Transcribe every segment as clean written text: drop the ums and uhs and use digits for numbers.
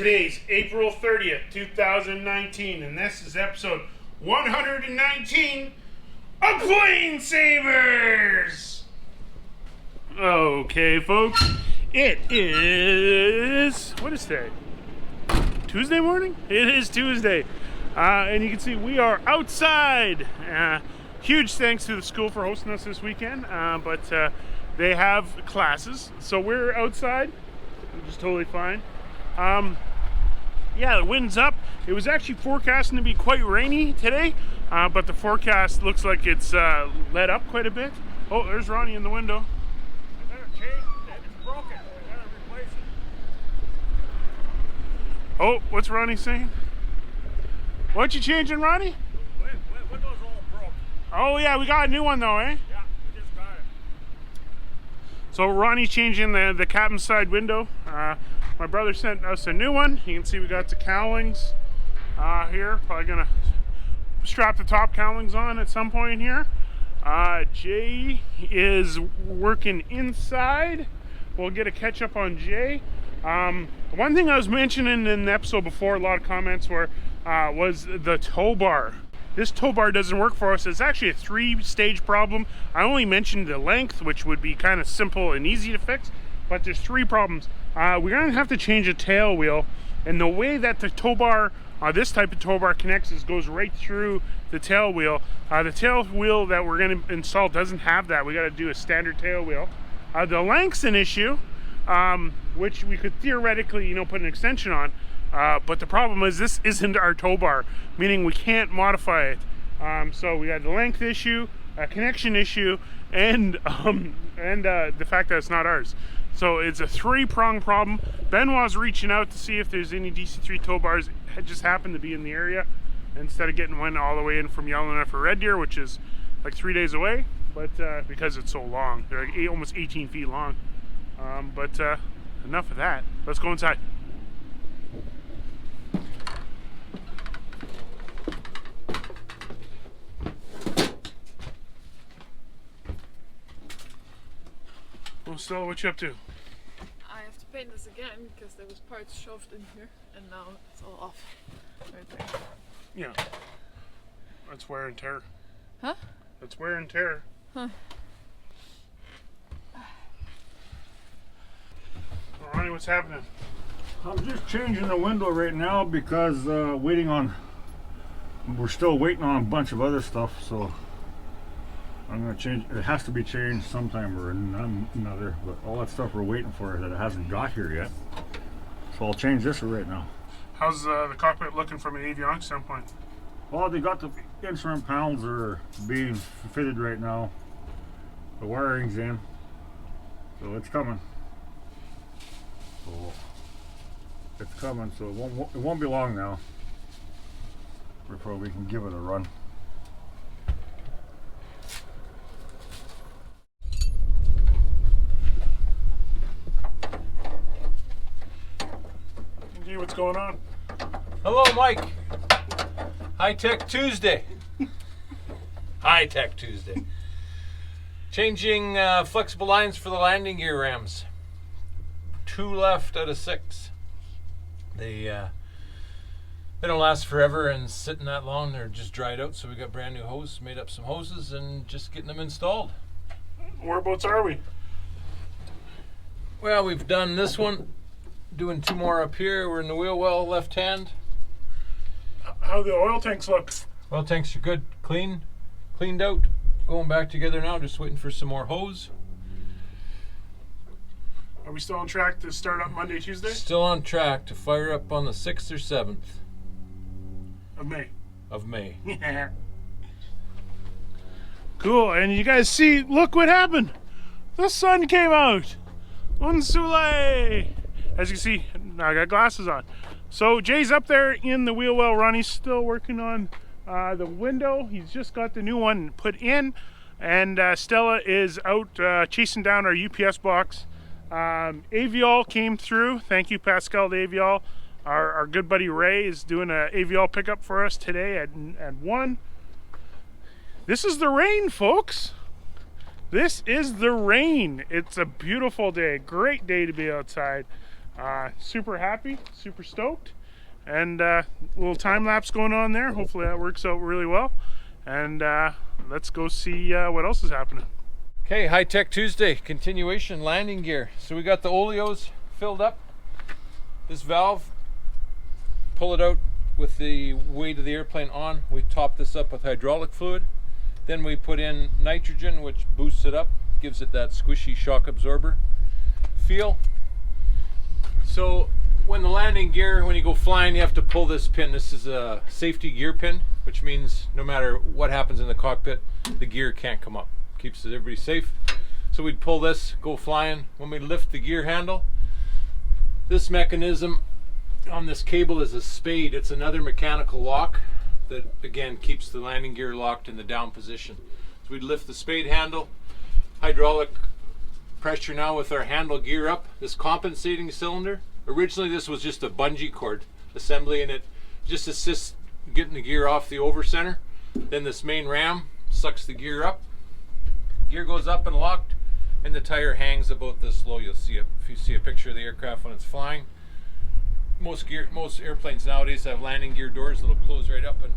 Today's April 30th, 2019, and this is episode 119 of PlaneSavers! Okay, folks, it is... what is today? Tuesday morning? It is Tuesday. And you can see we are outside. Huge thanks to the school for hosting us this weekend, but they have classes, so we're outside, which is totally fine. Yeah, the wind's up. It was actually forecasting to be quite rainy today, but the forecast looks like it's let up quite a bit. Oh, there's Ronnie in the window. I better change it. It's broken. I gotta replace it. Oh, what's Ronnie saying? What you changing, Ronnie? Window's all broke. Oh yeah, we got a new one though, eh? Yeah, we just got it. So Ronnie's changing the captain's side window. My brother sent us a new one. You can see we got the cowlings here. Probably gonna strap the top cowlings on at some point here. Jay is working inside. We'll get a catch up on Jay. One thing I was mentioning in the episode before, a lot of comments were, was the tow bar. This tow bar doesn't work for us. It's actually a 3-stage problem. I only mentioned the length, which would be kind of simple and easy to fix, but there's 3 problems. We're gonna have to change the tail wheel, and the way that the tow bar, this type of tow bar connects is goes right through the tail wheel. The tail wheel that we're gonna install doesn't have that. We gotta do a standard tail wheel. The length's an issue, which we could theoretically, put an extension on. But the problem is this isn't our tow bar, meaning we can't modify it. So we got the length issue, a connection issue, and the fact that it's not ours. So it's a 3-pronged problem. Benoit's reaching out to see if there's any DC3 tow bars that just happen to be in the area, instead of getting one all the way in from Yellowknife for Red Deer, which is like 3 days away. But because it's so long, they're like almost 18 feet long. But enough of that. Let's go inside. Well, Stella, what you up to? I have to paint this again because there was parts shoved in here and now it's all off right there. Yeah. That's wear and tear. Huh? That's wear and tear. Huh. Well, Ronnie, what's happening? I'm just changing the window right now because we're still waiting on a bunch of other stuff, so I'm gonna change. It has to be changed sometime or another, but all that stuff we're waiting for that it hasn't got here yet. So I'll change this right now. How's the cockpit looking from an avionics standpoint? Well, they got the instrument panels are being fitted right now. The wiring's in, so it's coming. So it's coming, so it won't be long now before we can give it a run. What's going on? Hello, Mike. High Tech Tuesday. High Tech Tuesday. Changing flexible lines for the landing gear rams. 2 left out of 6. They don't last forever and sitting that long. They're just dried out, so we got brand new hoses, made up some hoses, and just getting them installed. Whereabouts are we? Well, we've done this one. Doing 2 more up here. We're in the wheel well left hand. How the oil tanks look? Oil tanks are good, cleaned out. Going back together now, just waiting for some more hose. Are we still on track to start up Monday, Tuesday? Still on track to fire up on the 6th or 7th of May. Yeah. Cool, and you guys see, look what happened. The sun came out. Un soleil. As you can see, I got glasses on. So Jay's up there in the wheel well. Ronnie's still working on the window. He's just got the new one put in. And Stella is out chasing down our UPS box. Aviol came through. Thank you, Pascal to Aviol. Our good buddy Ray is doing an Aviol pickup for us today at 1. This is the rain, folks. This is the rain. It's a beautiful day. Great day to be outside. Super happy, super stoked, and a little time lapse going on there. Hopefully that works out really well, and let's go see what else is happening. Okay, High Tech Tuesday, continuation, landing gear. So we got the oleos filled up. This valve, pull it out with the weight of the airplane on. We top this up with hydraulic fluid. Then we put in nitrogen, which boosts it up, gives it that squishy shock absorber feel. So when the landing gear, when you go flying, you have to pull this pin. This is a safety gear pin, which means no matter what happens in the cockpit, the gear can't come up. Keeps everybody safe. So we'd pull this, go flying. When we lift the gear handle, this mechanism on this cable is a spade. It's another mechanical lock that again keeps the landing gear locked in the down position. So we'd lift the spade handle, hydraulic pressure now with our handle gear up. This compensating cylinder, originally this was just a bungee cord assembly, and it just assists getting the gear off the over center. Then this main ram sucks the gear up. Gear goes up and locked, and the tire hangs about this low. You'll see it if you see a picture of the aircraft when it's flying. Most airplanes nowadays have landing gear doors that'll close right up and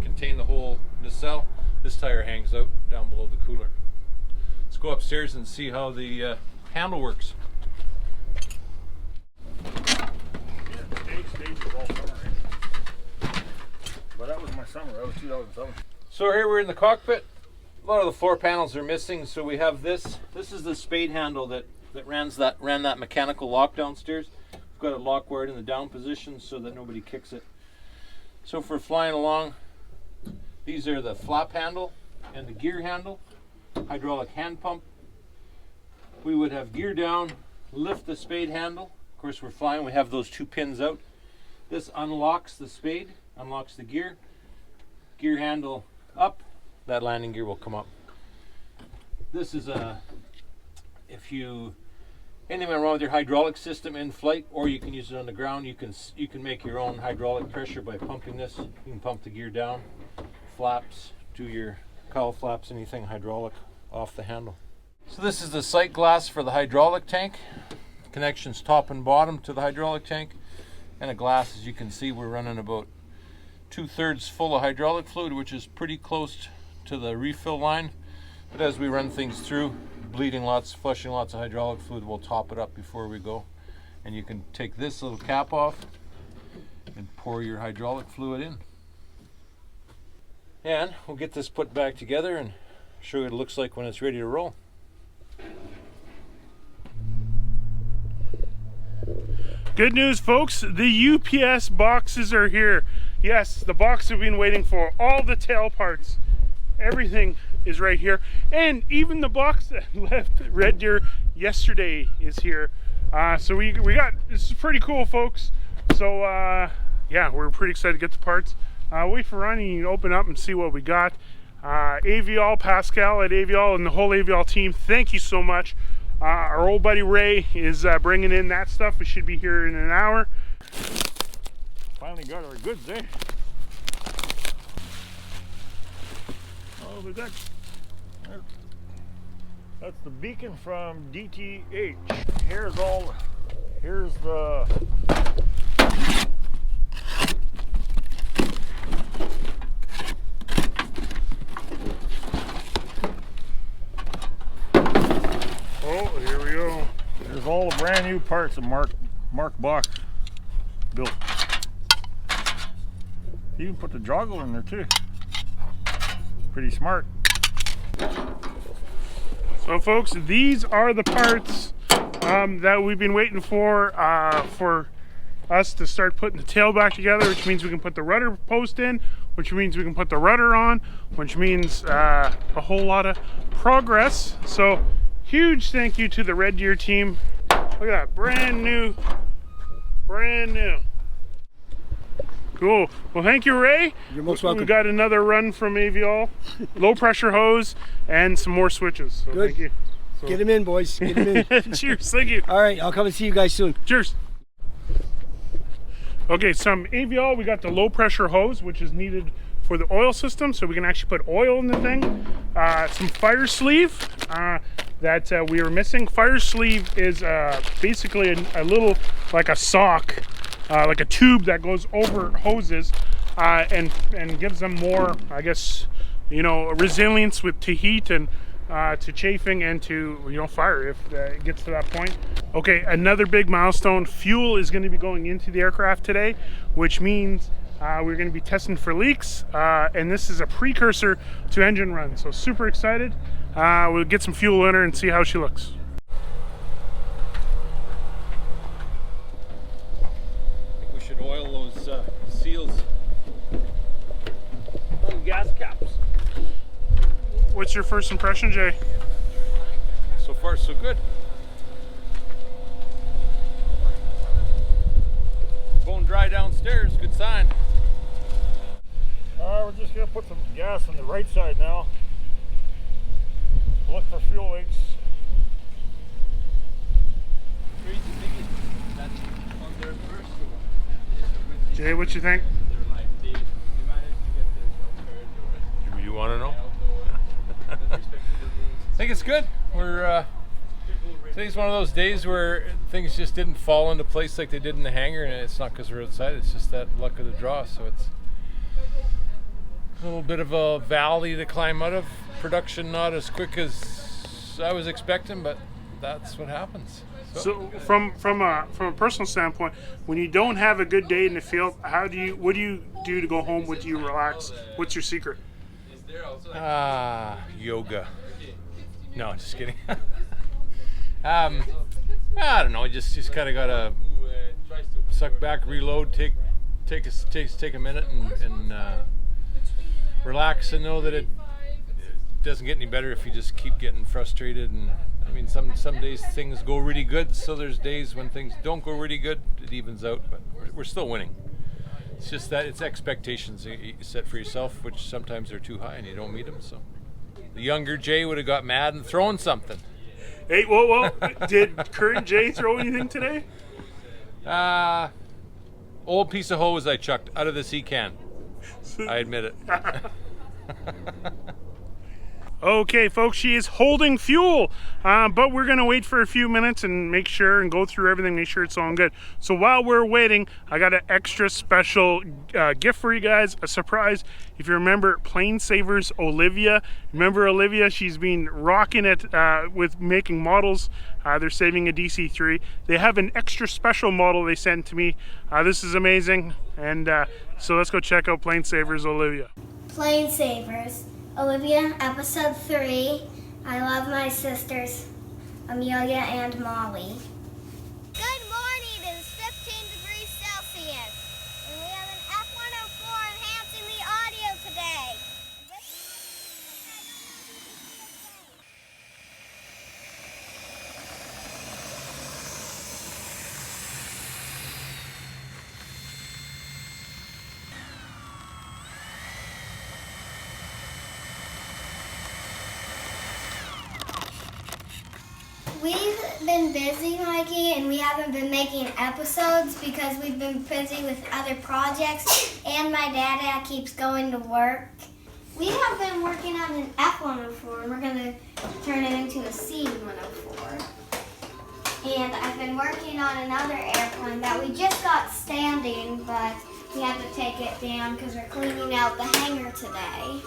contain the whole nacelle. This tire hangs out down below the cooler. Let's go upstairs and see how the handle works. Stage was all summer, right? But that was my summer. That was 2007. So here we're in the cockpit. A lot of the floor panels are missing, so we have this. This is the spade handle that ran that mechanical lock downstairs. We've got it lock wired in the down position so that nobody kicks it. So if we're flying along, these are the flap handle and the gear handle, hydraulic hand pump. We would have gear down, lift the spade handle. Of course, we're flying, we have those two pins out. This unlocks the spade, unlocks the gear. Gear handle up, that landing gear will come up. This is anything wrong with your hydraulic system in flight, or you can use it on the ground, you can make your own hydraulic pressure by pumping this. You can pump the gear down, flaps, do your cowl flaps, anything hydraulic off the handle. So this is the sight glass for the hydraulic tank. Connections top and bottom to the hydraulic tank, and a glass. As you can see, we're running about 2/3 full of hydraulic fluid, which is pretty close to the refill line. But as we run things through, flushing lots of hydraulic fluid, we'll top it up before we go. And you can take this little cap off and pour your hydraulic fluid in. And we'll get this put back together and show you what it looks like when it's ready to roll. Good news, folks. The UPS boxes are here. Yes, the box we've been waiting for. All the tail parts. Everything is right here. And even the box that left Red Deer yesterday is here. So we got, this is pretty cool, folks. So yeah, we're pretty excited to get the parts. Wait for Ronnie to open up and see what we got. AvGeeks, Pascal at AvGeeks, and the whole AvGeeks team, thank you so much. Our old buddy Ray is bringing in that stuff. We should be here in an hour. Finally got our goods, eh? Oh, we got... That's the beacon from DTH. Here's the... Oh, here we go. There's all the brand new parts of Mark Box built. He even put the joggle in there too. Pretty smart. So folks, these are the parts that we've been waiting for us to start putting the tail back together, which means we can put the rudder post in, which means we can put the rudder on, which means a whole lot of progress. So huge thank you to the Red Deer team. Look at that, brand new. Cool. Well, thank you, Ray. You're most welcome. We got another run from AvGeeks, low pressure hose, and some more switches. So Good. thank you. So. Get him in, boys. Get him in. Cheers. Thank you. All right, I'll come and see you guys soon. Cheers. Okay, some AvGeeks, we got the low pressure hose, which is needed for the oil system, so we can actually put oil in the thing. Some fire sleeve. that we were missing. Fire sleeve is basically a little, like a sock, like a tube that goes over hoses and gives them more, I guess, you know, resilience to heat and to chafing and to, you know, fire if it gets to that point. Okay, another big milestone. Fuel is going to be going into the aircraft today, which means we're going to be testing for leaks, and this is a precursor to engine run. So super excited. We'll get some fuel in her and see how she looks. I think we should oil those seals on gas caps. What's your first impression, Jay? So far, so good. Bone dry downstairs, good sign. We're just gonna put some gas on the right side now. Look for fuel leaks. Jay, what you think? You want to know? I think it's good. We're today's one of those days where things just didn't fall into place like they did in the hangar, and it's not because we're outside. It's just that luck of the draw. So it's a little bit of a valley to climb out of. Production not as quick as I was expecting, but that's what happens. So from a personal standpoint, when you don't have a good day in the field, what do you do to go home? What do you relax? What's your secret? Yoga. No, just kidding. I don't know. Just kind of gotta suck back, reload, take a minute, and relax, and know that it doesn't get any better if you just keep getting frustrated. And I mean, some days things go really good, so there's days when things don't go really good. It evens out, but we're still winning. It's just that it's expectations you set for yourself, which sometimes are too high and you don't meet them. So the younger Jay would have got mad and thrown something. Hey, whoa! Did current Jay throw anything today? Old piece of hose I chucked out of the sea can. I admit it. Okay, folks, she is holding fuel, but we're gonna wait for a few minutes and make sure and go through everything, make sure it's all good. So while we're waiting, I got an extra special gift for you guys, a surprise. If you remember PlaneSavers Olivia, remember Olivia? She's been rocking it with making models. They're saving a DC-3. They have an extra special model they sent to me. This is amazing, and so let's go check out PlaneSavers Olivia. PlaneSavers Olivia, episode 3. I love my sisters, Amelia and Molly. Good morning, it is 15 degrees Celsius, and we have an F104 enhancing the audio today. We've been busy, Mikey, and we haven't been making episodes because we've been busy with other projects, and my dad keeps going to work. We have been working on an F104, and we're going to turn it into a C104. And I've been working on another airplane that we just got standing, but we had to take it down because we're cleaning out the hangar today.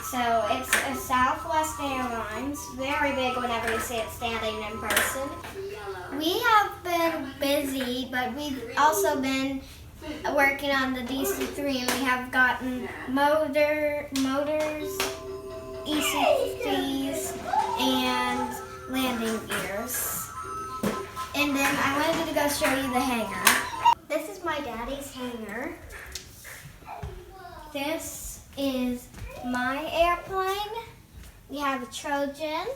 So it's a Southwest Airlines, very big whenever you see it standing in person. We have been busy, but we've also been working on the DC-3, and we have gotten motors, ECTs, and landing gears. And then I wanted to go show you the hangar. This is my daddy's hangar. This is my airplane. We have a Trojan,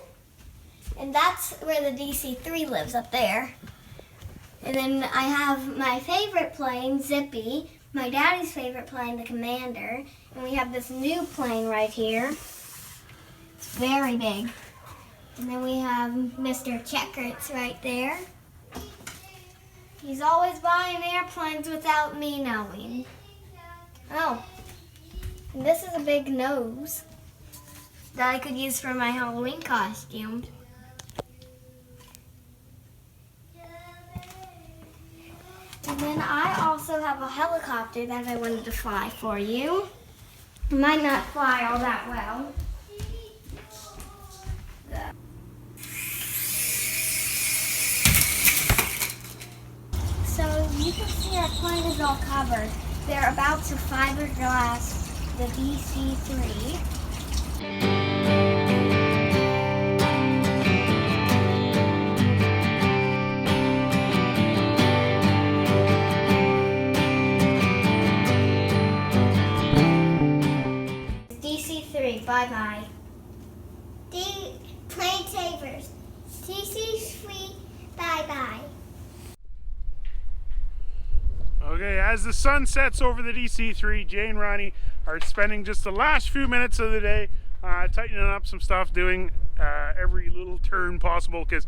and that's where the DC-3 lives, up there. And then I have my favorite plane, Zippy, my daddy's favorite plane, the Commander, and we have this new plane right here. It's very big. And then we have Mr. Checkerts right there. He's always buying airplanes without me knowing. Oh. And this is a big nose that I could use for my Halloween costume. And then I also have a helicopter that I wanted to fly for you. It might not fly all that well. So you can see our plane is all covered. They're about to fiberglass the DC-3. DC-3, bye-bye. PlaneSavers. DC-3, bye-bye. Okay, as the sun sets over the DC-3, Jay and Ronnie are spending just the last few minutes of the day tightening up some stuff, doing every little turn possible, because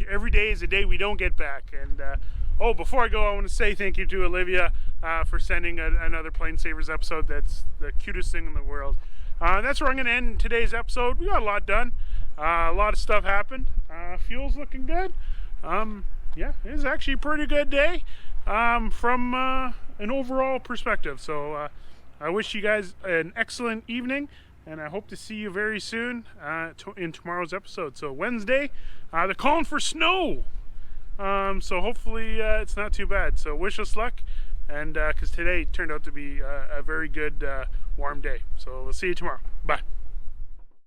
every day is a day we don't get back. And oh, before I go, I want to say thank you to Olivia for sending another PlaneSavers episode. That's the cutest thing in the world. That's where I'm going to end today's episode. We got a lot done. A lot of stuff happened. Fuel's looking good. Yeah, it was actually a pretty good day. From an overall perspective. So I wish you guys an excellent evening, and I hope to see you very soon in tomorrow's episode. So Wednesday, they're calling for snow. So hopefully it's not too bad. So wish us luck, and because today turned out to be a very good warm day. So we'll see you tomorrow. Bye.